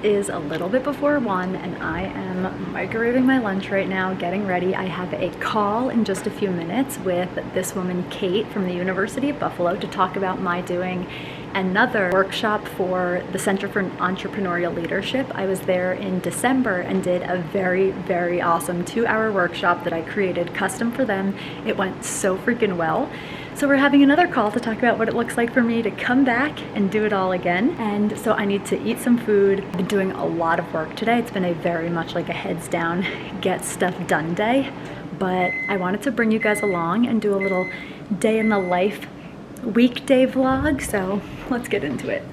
is a little bit before 1 and I am microwaving my lunch right now, getting ready. I have a call in just a few minutes with this woman, Kate, from the University of Buffalo to talk about my doing another workshop for the Center for Entrepreneurial Leadership. I was there in December and did a very, very awesome 2-hour workshop that I created custom for them. It went so freaking well. So we're having another call to talk about what it looks like for me to come back and do it all again. And so I need to eat some food. I've been doing a lot of work today. It's been a very much like a heads down, get stuff done day. But I wanted to bring you guys along and do a little day in the life weekday vlog. So let's get into it.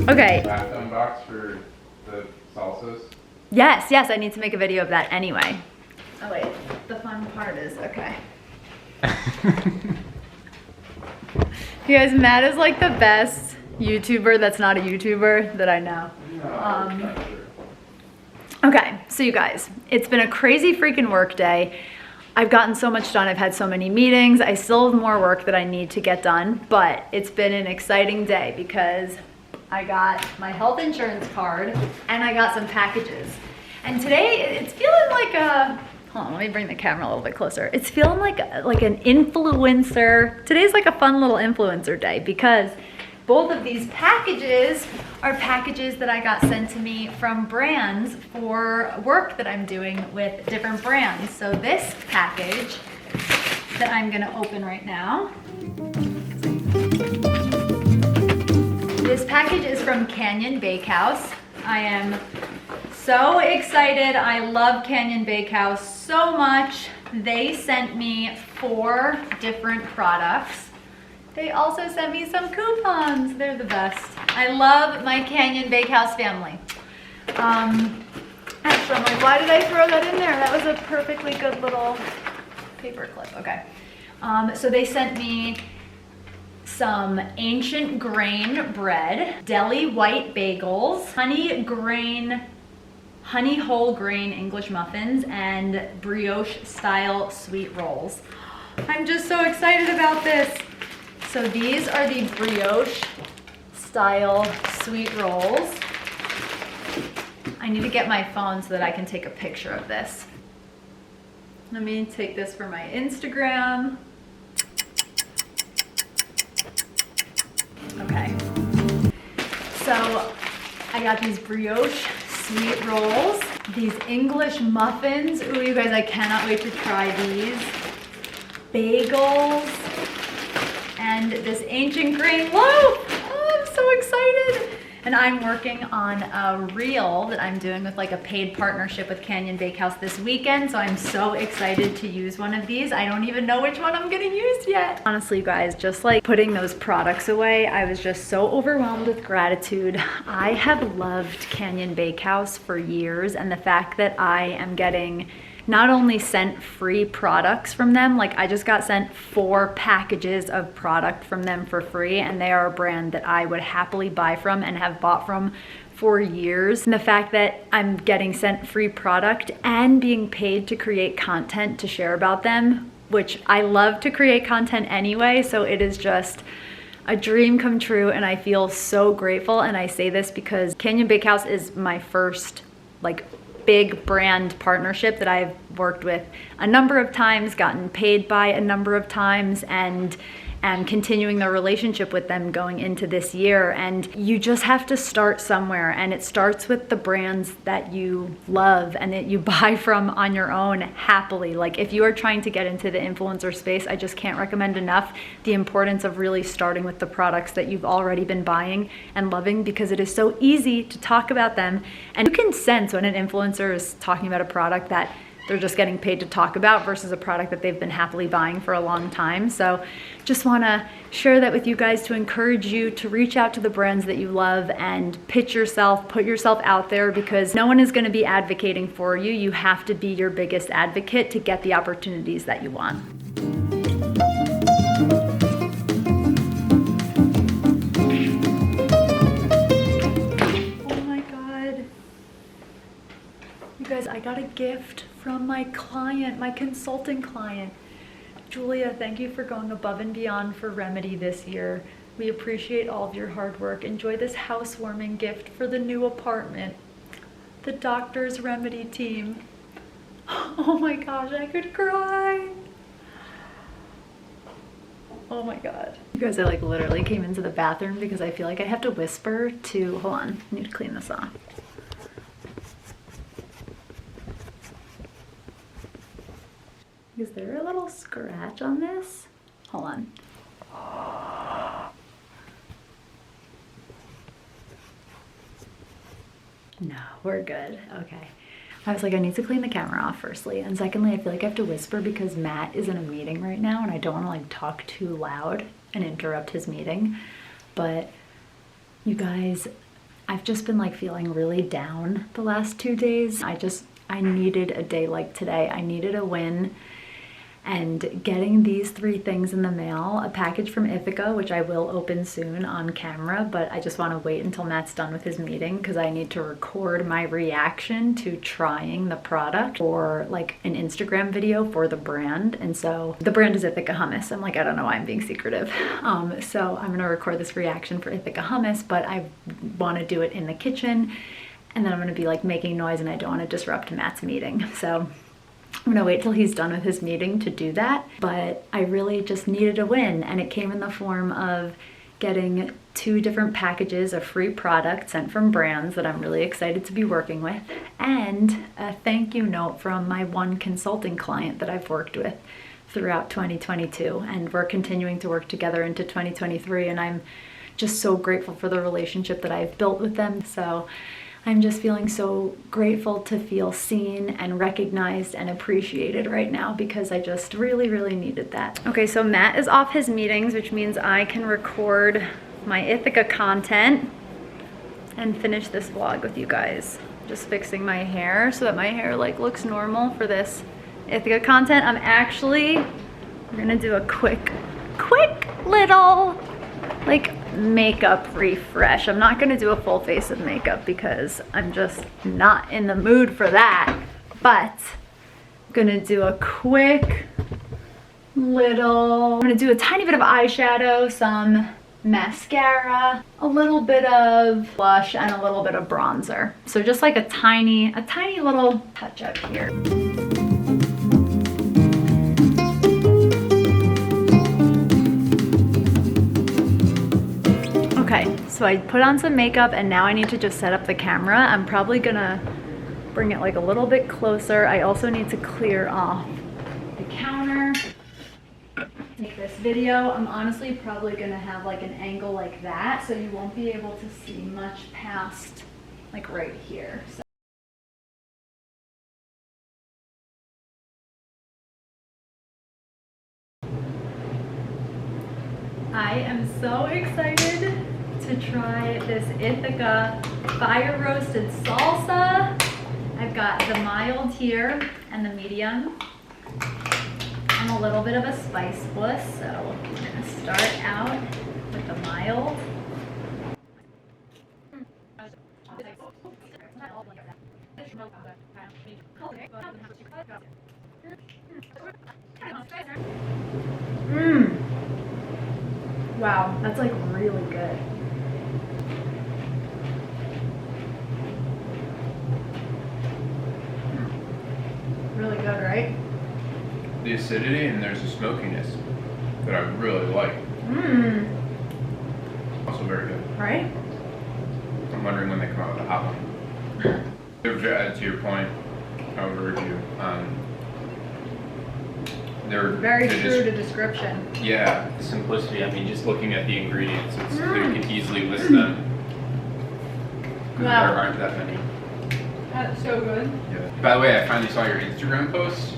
Okay. Bath box for the salsas? Yes, I need to make a video of that anyway. Oh wait, the fun part is, okay. You guys, Matt is like the best YouTuber that's not a YouTuber that I know. Okay, so you guys, it's been a crazy freaking work day. I've gotten so much done. I've had so many meetings. I still have more work that I need to get done, but it's been an exciting day because I got my health insurance card and I got some packages. And today it's feeling like a, hold on, let me bring the camera a little bit closer. It's feeling like an influencer. Today's like a fun little influencer day because both of these packages are packages that I got sent to me from brands for work that I'm doing with different brands. So this package that I'm gonna open right now, this package is from Canon Bakehouse. I am so excited. I love Canon Bakehouse so much. They sent me 4 different products. They also sent me some coupons. They're the best. I love my Canon Bakehouse family. Actually, I'm like, why did I throw that in there? That was a perfectly good little paper clip. Okay. So they sent me some ancient grain bread, deli white bagels, honey whole grain English muffins, and brioche style sweet rolls. I'm just so excited about this. So these are the brioche style sweet rolls. I need to get my phone so that I can take a picture of this. Let me take this for my Instagram. Okay, so I got these brioche sweet rolls, these English muffins. Ooh, you guys, I cannot wait to try these. Bagels, and this ancient grain loaf. Oh, I'm so excited. And I'm working on a reel that I'm doing with like a paid partnership with Canon Bakehouse this weekend. So I'm so excited to use one of these. I don't even know which one I'm gonna use yet. Honestly, you guys, just like putting those products away, I was just so overwhelmed with gratitude. I have loved Canon Bakehouse for years, and the fact that I am getting not only sent free products from them, like I just got sent 4 packages of product from them for free, and they are a brand that I would happily buy from and have bought from for years. And the fact that I'm getting sent free product and being paid to create content to share about them, which I love to create content anyway, so it is just a dream come true, and I feel so grateful. And I say this because Canon Bakehouse is my first like big brand partnership that I've worked with a number of times, gotten paid by a number of times, and am continuing the relationship with them going into this year. And you just have to start somewhere, and it starts with the brands that you love and that you buy from on your own happily. Like if you are trying to get into the influencer space, I just can't recommend enough the importance of really starting with the products that you've already been buying and loving, because it is so easy to talk about them, and you can sense when an influencer is talking about a product that they're just getting paid to talk about versus a product that they've been happily buying for a long time. So just want to share that with you guys to encourage you to reach out to the brands that you love and pitch yourself, put yourself out there, because no one is going to be advocating for you. You have to be your biggest advocate to get the opportunities that you want. Oh my God. You guys, I got a gift from my client, my consulting client. Julia, thank you for going above and beyond for Remedy this year. We appreciate all of your hard work. Enjoy this housewarming gift for the new apartment. The Doctor's Remedy team. Oh my gosh, I could cry. Oh my God. You guys, I like literally came into the bathroom because I feel like I have to whisper to, hold on, I need to clean this off. Is there a little scratch on this? Hold on. No, we're good. Okay. I was like, I need to clean the camera off firstly. And secondly, I feel like I have to whisper because Matt is in a meeting right now and I don't want to like talk too loud and interrupt his meeting. But you guys, I've just been like feeling really down the last 2 days. I needed a day like today. I needed a win. And getting these 3 things in the mail, a package from Ithaca, which I will open soon on camera, but I just want to wait until Matt's done with his meeting because I need to record my reaction to trying the product or like an Instagram video for the brand. And so the brand is Ithaca Hummus. I'm like, I don't know why I'm being secretive. So I'm going to record this reaction for Ithaca Hummus, but I want to do it in the kitchen. And then I'm going to be like making noise and I don't want to disrupt Matt's meeting. So I'm gonna wait till he's done with his meeting to do that, but I really just needed a win, and it came in the form of getting 2 different packages of free product sent from brands that I'm really excited to be working with, and a thank you note from my one consulting client that I've worked with throughout 2022, and we're continuing to work together into 2023, and I'm just so grateful for the relationship that I've built with them. So I'm just feeling so grateful to feel seen and recognized and appreciated right now because I just really, really needed that. Okay, so Matt is off his meetings, which means I can record my Ithaca content and finish this vlog with you guys. Just fixing my hair so that my hair like looks normal for this Ithaca content. We're gonna do a quick little like makeup refresh. I'm not gonna do a full face of makeup because I'm just not in the mood for that, but I'm gonna do a quick little, I'm gonna do a tiny bit of eyeshadow, some mascara, a little bit of blush, and a little bit of bronzer. So just like a tiny little touch up here. Okay, so I put on some makeup and now I need to just set up the camera. I'm probably gonna bring it like a little bit closer. I also need to clear off the counter. Make this video. I'm honestly probably gonna have like an angle like that so you won't be able to see much past like right here. So. I am so excited to try this Ithaca fire roasted salsa. I've got the mild here and the medium. I'm a little bit of a spice wuss, so I'm gonna start out with the mild. Wow, that's like really good. Really good, right? The acidity and there's a smokiness that I really like. Also very good. Right? I'm wondering when they come out with the hot one. To your point, I would urge you. They're Very true to description. Yeah, the simplicity. I mean, just looking at the ingredients, you can easily list them. 'Cause there aren't that many. That's so good. Yeah. By the way, I finally saw your Instagram post.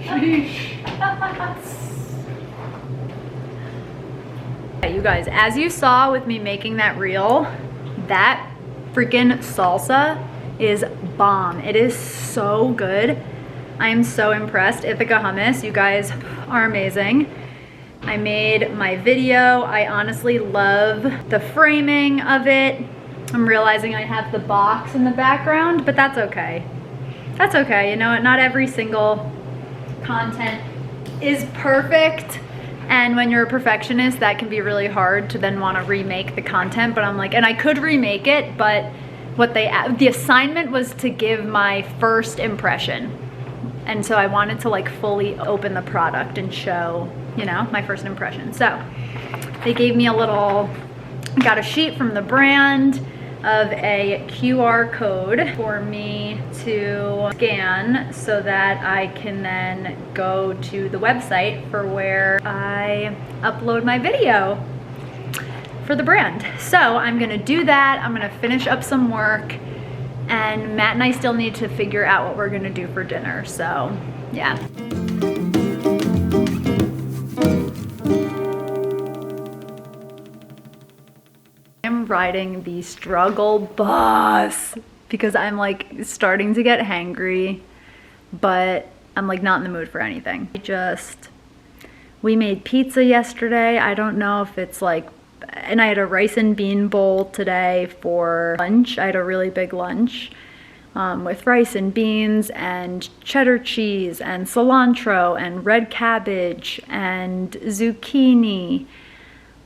Sheesh. You guys, as you saw with me making that reel, that freaking salsa is bomb. It is so good. I am so impressed. Ithaca Hummus, you guys are amazing. I made my video. I honestly love the framing of it. I'm realizing I have the box in the background, but that's okay. That's okay, you know what? Not every single content is perfect. And when you're a perfectionist, that can be really hard to then want to remake the content. But I'm like, and I could remake it, but what the assignment was to give my first impression. And so I wanted to like fully open the product and show, you know, my first impression. So they gave me a little, got a sheet from the brand of a QR code for me to scan so that I can then go to the website for where I upload my video for the brand. So I'm gonna do that. I'm gonna finish up some work, and Matt and I still need to figure out what we're gonna do for dinner. So yeah. I'm riding the struggle bus because I'm like starting to get hangry, but I'm like not in the mood for anything. We made pizza yesterday. I don't know if it's like, and I had a rice and bean bowl today for lunch. I had a really big lunch with rice and beans and cheddar cheese and cilantro and red cabbage and zucchini.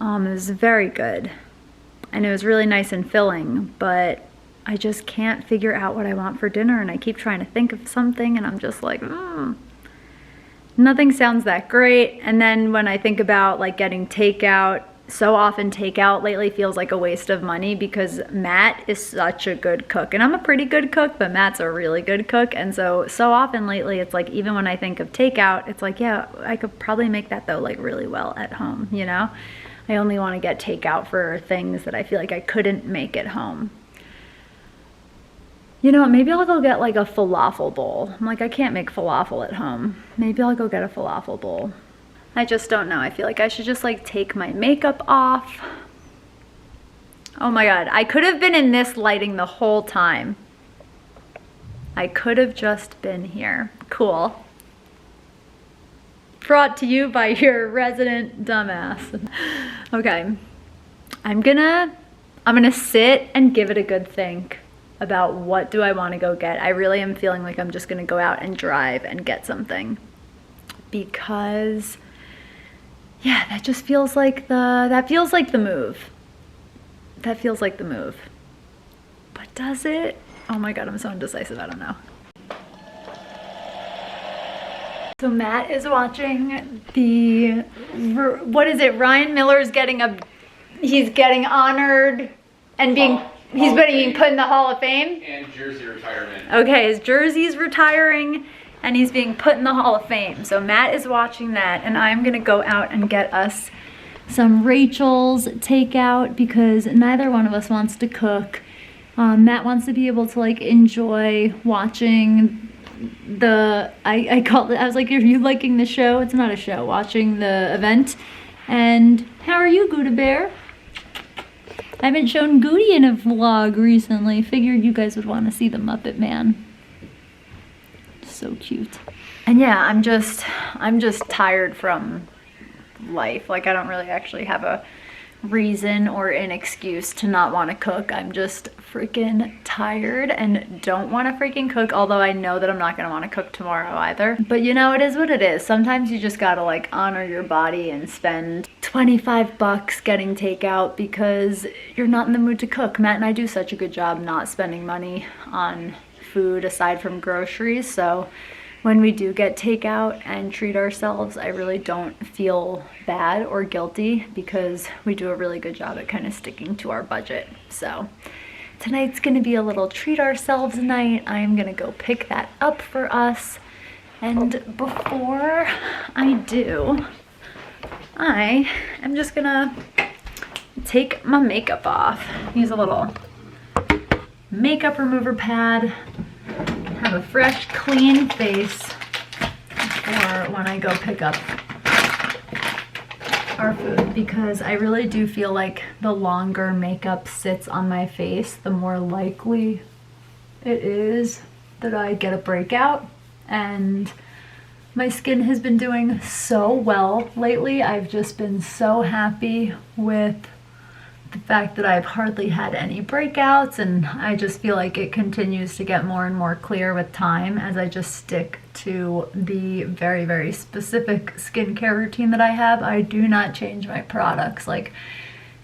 It was very good. And it was really nice and filling, but I just can't figure out what I want for dinner, and I keep trying to think of something, and I'm just like, nothing sounds that great. And then when I think about like getting takeout, so often takeout lately feels like a waste of money because Matt is such a good cook, and I'm a pretty good cook, but Matt's a really good cook. And so often lately it's like, even when I think of takeout, it's like, yeah, I could probably make that though like really well at home, you know? I only want to get takeout for things that I feel like I couldn't make at home. You know, maybe I'll go get like a falafel bowl. I'm like, I can't make falafel at home. Maybe I'll go get a falafel bowl. I just don't know. I feel like I should just like take my makeup off. Oh my God, I could have been in this lighting the whole time. I could have just been here. Cool. Brought to you by your resident dumbass. Okay, I'm gonna sit and give it a good think about what do I want to go get. I really am feeling like I'm just gonna go out and drive and get something, because yeah, that just feels like that feels like the move. That feels like the move. But does it? Oh my God, I'm so indecisive, I don't know. So Matt is watching the, what is it? Ryan Miller's he's getting honored and he's being put in the Hall of Fame. And jersey retirement. Okay, his jersey's retiring and he's being put in the Hall of Fame. So Matt is watching that, and I'm gonna go out and get us some Rachel's takeout because neither one of us wants to cook. Matt wants to be able to like enjoy watching I called it, I was like, are you liking the show? It's not a show, watching the event. And how are you, Gouda Bear? I haven't shown Goody in a vlog recently. Figured you guys would want to see the Muppet Man. So cute. And yeah, I'm just tired from life. Like, I don't really actually have a reason or an excuse to not want to cook. I'm just freaking tired and don't want to freaking cook, although I know that I'm not going to want to cook tomorrow either. But you know, it is what it is. Sometimes you just gotta like honor your body and spend 25 bucks getting takeout because you're not in the mood to cook. Matt and I do such a good job not spending money on food aside from groceries, so when we do get takeout and treat ourselves, I really don't feel bad or guilty because we do a really good job at kind of sticking to our budget. So tonight's gonna be a little treat ourselves night. I'm gonna go pick that up for us. And before I do, I am just gonna take my makeup off. Use a little makeup remover pad, have a fresh, clean face for when I go pick up our food, because I really do feel like the longer makeup sits on my face, the more likely it is that I get a breakout. And my skin has been doing so well lately. I've just been so happy with the fact that I've hardly had any breakouts, and I just feel like it continues to get more and more clear with time as I just stick to the very, very specific skincare routine that I have. I do not change my products. Like,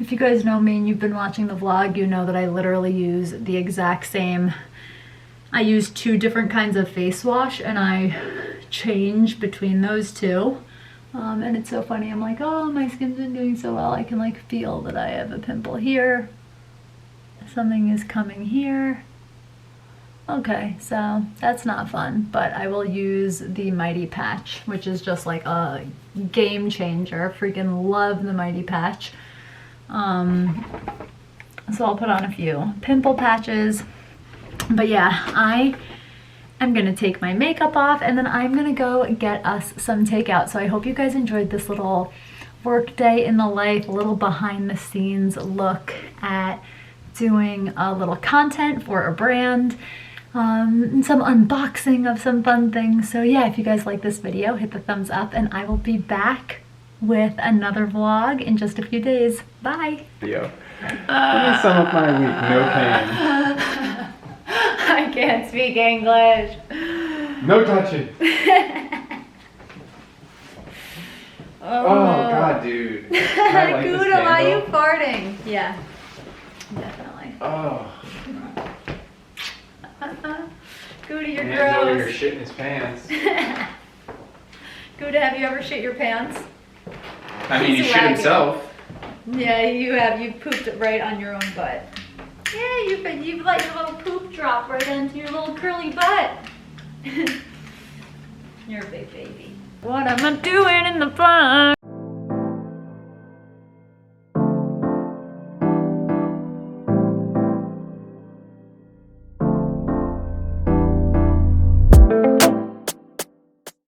if you guys know me and you've been watching the vlog, you know that I literally use the exact same. I use 2 different kinds of face wash, and I change between those 2. And it's so funny. I'm like, oh, my skin's been doing so well. I can like feel that I have a pimple here. Something is coming here. Okay, so that's not fun, but I will use the Mighty Patch, which is just like a game changer. Freaking love the Mighty Patch. So I'll put on a few pimple patches. But yeah, I am gonna take my makeup off, and then I'm gonna go get us some takeout. So I hope you guys enjoyed this little work day in the life, a little behind the scenes look at doing a little content for a brand, and some unboxing of some fun things. So yeah, if you guys like this video, hit the thumbs up, and I will be back with another vlog in just a few days. Bye. Yo. Let me sum up my week. No pain. I can't speak English. No touching. Oh god, dude. I like this Gouda, why are you candle. farting? Yeah, definitely. Oh. Gouda, you're Man's over here gross. shitting his pants. Gouda, have you ever shit your pants? I mean, he He's shit wagging. himself. Yeah, you have. You pooped right on your own butt. Yeah, you've like a little poop drop right into your little curly butt. You're a big baby. What am I doing in the front?